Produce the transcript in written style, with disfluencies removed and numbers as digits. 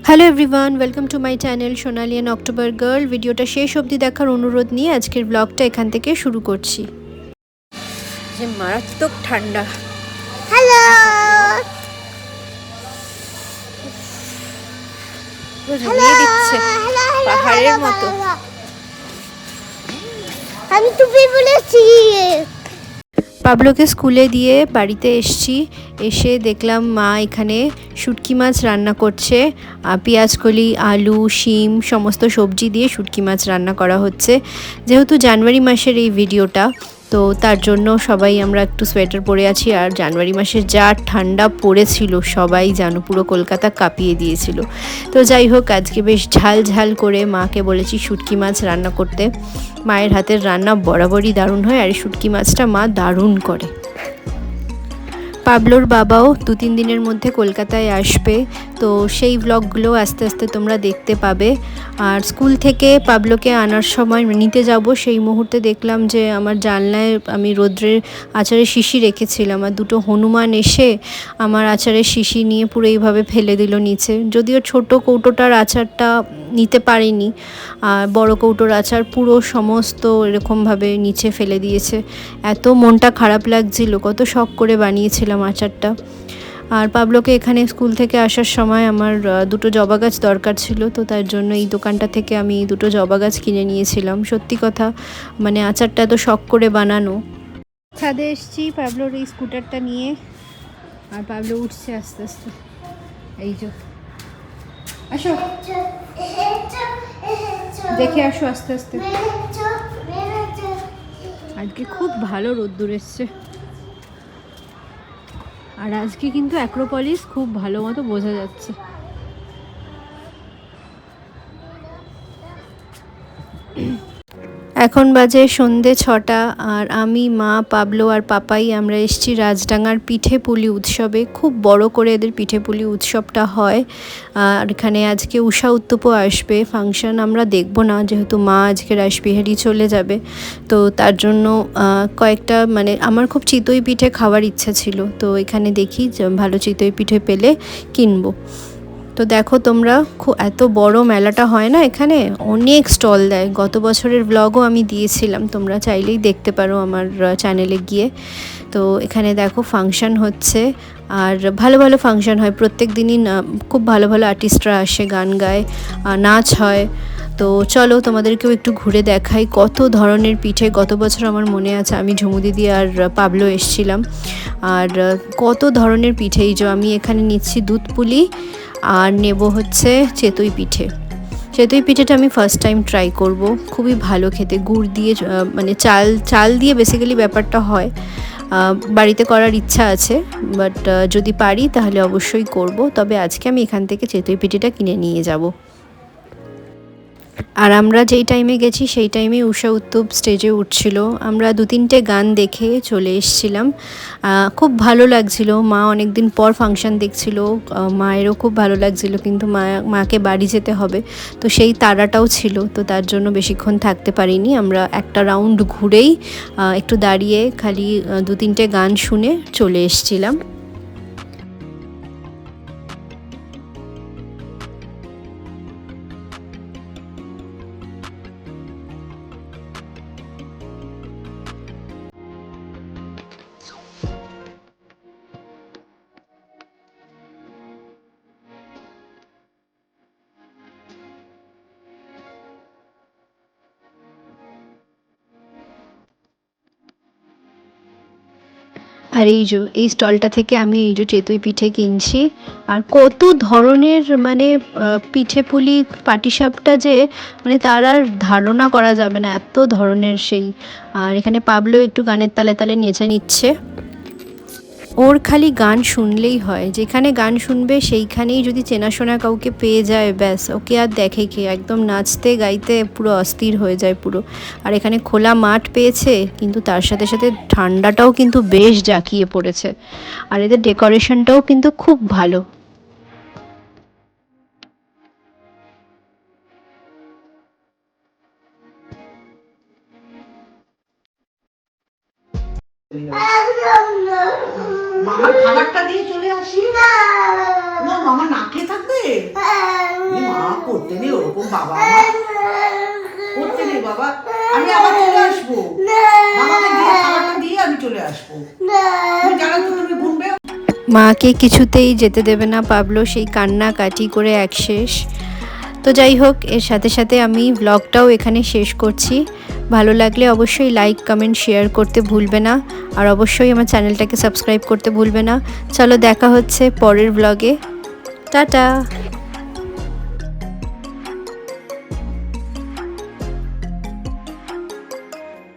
Hello everyone, welcome to my channel Sonali and October girl. ভিডিওটা শেষ অবধি দেখার অনুরোধ নিয়ে আজকের ব্লগটা এখান থেকে শুরু করছি। যে মারাত্মক ঠান্ডা। হ্যালো, ঝুলিয়ে দিচ্ছে পাহাড়ের মতো। আমি টুপি বলেছি। পাবলোকে স্কুলে দিয়ে বাড়িতে এসে দেখলাম মা এখানে শুটকি মাছ রান্না করছে। পেঁয়াজকলি, আলু, শিম সমস্ত সবজি দিয়ে শুটকি মাছ রান্না করা হচ্ছে। যেহেতু জানুয়ারি মাসের এই ভিডিওটা, তো তার জন্য সবাই আমরা একটু সোয়েটার পরে আছি। আর জানুয়ারি মাসে যা ঠান্ডা পড়েছিল সবাই জানো, পুরো কলকাতা কাঁপিয়ে দিয়েছিল। তো যাই হোক, আজকে বেশ ঝাল ঝাল করে মাকে বলেছি শুটকি মাছ রান্না করতে। মায়ের হাতের রান্না বরাবরই দারুণ হয়, আর এই শুটকি মাছটা মা দারুণ করে। পাবলোর বাবাও 2-3 দিনের মধ্যে কলকাতায় আসবে, তো সেই ব্লগগুলো আস্তে আস্তে তোমরা দেখতে পাবে। আর স্কুল থেকে পাবলোকে আনার সময় নিতে যাব, সেই মুহূর্তে দেখলাম যে আমার জানলায় আমি রৌদ্রের আচারের শিশি রেখেছিলাম, আর দুটো হনুমান এসে আমার আচারের শিশি নিয়ে পুরো এইভাবে ফেলে দিল নিচে। যদিও ছোট কৌটোটার আচারটা নিতে পারিনি, আর বড় কৌটোর আচার পুরো সমস্ত এরকমভাবে নিচে ফেলে দিয়েছে। এত মনটা খারাপ লাগছিল, কত শখ করে বানিয়েছিলাম আচারটা। আর পাবলোকে এখানে স্কুল থেকে আসার সময় আমার দুটো জবা গাছ দরকার ছিল, তো তার জন্য এই দোকানটা থেকে আমি দুটো জবা গাছ কিনে নিয়েছিলাম। সত্যি কথা, মানে আচারটা এত শখ করে বানানো। ছাদে এসছি পাবলোর এই স্কুটারটা নিয়ে, আর পাবলো উঠছে আস্তে আস্তে। এই যে আসো, দেখে আসো আস্তে আস্তে। আজকে খুব ভালো রোদ্দুর এসছে, আর আজকে কিন্তু অ্যাক্রোপলিস খুব ভালো মতো বোঝা যাচ্ছে। এখন বাজে সন্ধে 6টা, আর আমি, মা, পাবলো আর পাপাই আমরা এসেছি রাজডাঙ্গার পিঠে পুলি উৎসবে। খুব বড় করে এদের পিঠে পুলি উৎসবটা হয়। আর এখানে আজকে উষা উত্তপও আসবে। ফাংশন আমরা দেখব না, যেহেতু মা আজকে রাসবিহারী চলে যাবে, তো তার জন্য কয়েকটা মানে আমার খুব চিতই পিঠে খাওয়ার ইচ্ছা ছিল, তো এখানে দেখি ভালো চিতই পিঠে পেলে কিনবো। তো দেখো তোমরা, এত বড় মেলাটা হয় না এখানে, অনেক স্টল দেয়। গত বছরের ব্লগও আমি দিয়েছিলাম, তোমরা চাইলেই দেখতে পারো আমার চ্যানেলে গিয়ে। তো এখানে দেখো ফাংশন হচ্ছে, আর ভালো ভালো ফাংশন হয় প্রত্যেক দিনই। খুব ভালো ভালো আর্টিস্টরা আসে, গান গায়, নাচ হয়। তো চলো তোমাদেরকেও একটু ঘুরে দেখাই কত ধরনের পিঠে। গত বছর আমার মনে আছে আমি ঝুমু দিদি আর পাবলো এসছিলাম, আর কত ধরনের পিঠে। এই যে আমি এখানে নিচ্ছি দুধ পুলি, আর নেব হচ্ছে চিতই পিঠে। চিতই পিঠেটা আমি ফার্স্ট টাইম ট্রাই করব, খুবই ভালো খেতে। গুড় দিয়ে, মানে চাল দিয়ে বেসিক্যালি ব্যাপারটা হয়। বাড়িতে করার ইচ্ছা আছে, বাট যদি পারি তাহলে অবশ্যই করব। তবে আজকে আমি এখান থেকে চিতই পিঠেটা কিনে নিয়ে যাব। আর আমরা যেই টাইমে গেছি সেই টাইমে উষা উত্তপ স্টেজে উঠছিল। আমরা 2-3টে গান দেখে চলে এসেছিলাম। খুব ভালো লাগছিল। মা অনেক দিন পর ফাংশন দেখছিল, মায়েরও খুব ভালো লাগছিল, কিন্তু মাকে বাড়ি যেতে হবে, তো সেই তাড়াটাও ছিল। তো তার জন্য বেশিক্ষণ থাকতে পারিনি। আমরা একটা রাউন্ড ঘুরেই একটু দাঁড়িয়ে খালি 2-3টে গান শুনে চলে এসেছিলাম। আর এই স্টলটা থেকে আমি এই যে চিতই পিঠে কিনছি। আর কত ধরনের মানে পিঠে পুলি, পাটিসাপটা যে মানে তার আর ধারণা করা যাবে না, এত ধরনের সেই। আর এখানে পাবলো একটু গানের তালে তালে নেচে নিচ্ছে। ওর খালি গান শুনলেই হয়, যেখানে গান শুনবে সেইখানেই যদি চেনাশোনা কাউকে পেয়ে যায়, ব্যাস ওকে আর দেখে কে, একদম নাচতে গাইতে পুরো অস্থির হয়ে যায় পুরো। আর এখানে খোলা মাঠ পেয়েছে, কিন্তু তার সাথে সাথে ঠান্ডাটাও কিন্তু বেশ জাঁকিয়ে পড়েছে। আর এদের ডেকোরেশনটাও কিন্তু খুব ভালো। মামার খাবারটা দিয়ে চলে আসি। না মামা না খেয়ে থাকবে। করতে নেই ওরকম বাবা আমার করতে নেই বাবা আমি আবার চলে আসবো বাবাকে দিয়ে খাবারটা দিয়ে আমি চলে আসবো তুমি জানো তো তুমি ঘুমবে মাকে কিছুতেই যেতে দেবে না পাবলো, সেই কান্নাকাটি করে একশেষ। তো যাই হোক, এর সাথে সাথে আমি ব্লগটাও এখানে শেষ করছি। ভালো লাগলে অবশ্যই লাইক কমেন্ট শেয়ার করতে ভুলবে না, আর অবশ্যই আমার চ্যানেলটাকে সাবস্ক্রাইব করতে ভুলবে না। চলো দেখা হচ্ছে পরের ব্লগে। টাটা।